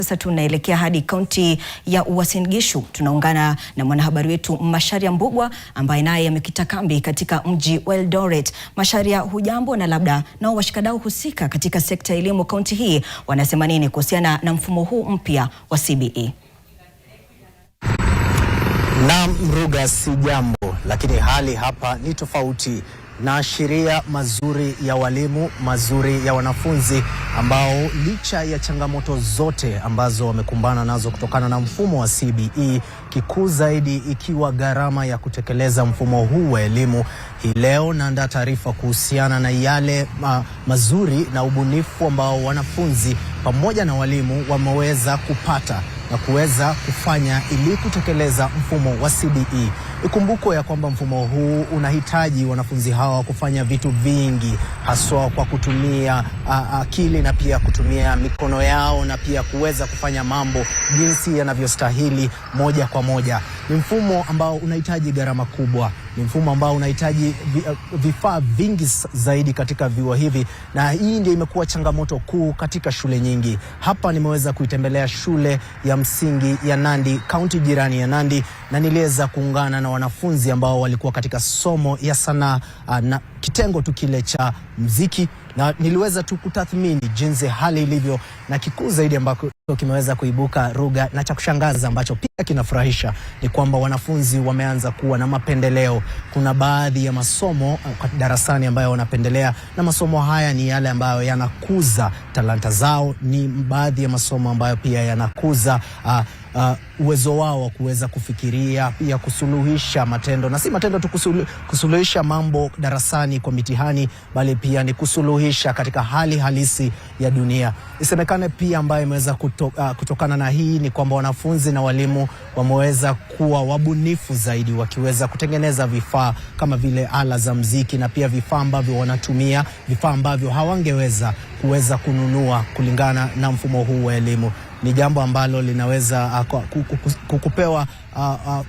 Sasa tunaelekea hadi kaunti ya Uasin Gishu. Tunaungana na mwanahabari wetu Macharia Mbugua ambaye naye amekita kambi katika mji wa Eldoret. Macharia, hujambo? Na labda nao washikadau husika katika sekta ya elimu kaunti hii wanasema nini kuhusiana na mfumo huu mpya wa CBE? Na Mruga, si jambo, lakini hali hapa ni tofauti. Naashiria mazuri ya walimu, mazuri ya wanafunzi ambao licha ya changamoto zote ambazo wamekumbana nazo kutokana na mfumo wa CBE, kikuu zaidi ikiwa gharama ya kutekeleza mfumo huu wa elimu. Hii leo naandaa taarifa kuhusiana na yale mazuri na ubunifu ambao wanafunzi pamoja na walimu wameweza kupata na kuweza kufanya ili kutekeleza mfumo wa CBE. Ikumbukwe ya kwamba mfumo huu unahitaji wanafunzi hawa kufanya vitu vingi, haswa kwa kutumia akili na pia kutumia mikono yao na pia kuweza kufanya mambo jinsi yanavyostahili moja kwa moja. Ni mfumo ambao unahitaji gharama kubwa, ni mfumo ambao unahitaji vifaa vingi zaidi katika vyuo hivi, na hii ndio imekuwa changamoto kuu katika shule nyingi. Hapa nimeweza kuitembelea shule ya msingi ya Nandi, kaunti jirani ya Nandi, na niliweza kuungana na wanafunzi ambao walikuwa katika somo ya sanaa na kitengo tu kile cha muziki, na niliweza tu kutathmini jinsi hali ilivyo, na kikuu zaidi ambako kimeweza kuibuka Ruga na cha kushangaza ambacho pia kinafurahisha ni kwamba wanafunzi wameanza kuwa na mapendeleo. Kuna baadhi ya masomo darasani ambayo wanapendelea, na masomo haya ni yale ambayo yanakuza talanta zao. Ni baadhi ya masomo ambayo pia yanakuza uwezo wao wa kuweza kufikiria, pia kusuluhisha matendo, na si matendo tu, kusuluhisha mambo darasani kwa mitihani, bali pia ni kusuluhisha katika hali halisi ya dunia. Isemekane pia ambayo imeweza kutokana na hii ni kwamba wanafunzi na walimu wameweza kuwa wabunifu zaidi, wakiweza kutengeneza vifaa kama vile ala za muziki, na pia vifaa ambavyo wanatumia, vifaa ambavyo hawangeweza kuweza kununua kulingana na mfumo huu wa elimu. Ni jambo ambalo linaweza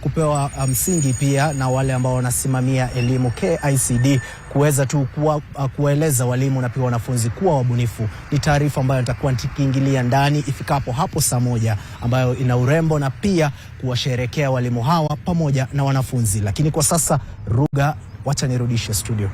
kupewa msingi pia na wale ambao wanasimamia elimu KICD kuweza tu kueleza walimu na pia wanafunzi kuwa wabunifu. Ni taarifa ambayo nitakuwa nikiingilia ndani ifikapo hapo saa 1, ambayo ina urembo na pia kuwasherehekea walimu hawa pamoja na wanafunzi. Lakini kwa sasa Ruga, wacha nirudishe studio.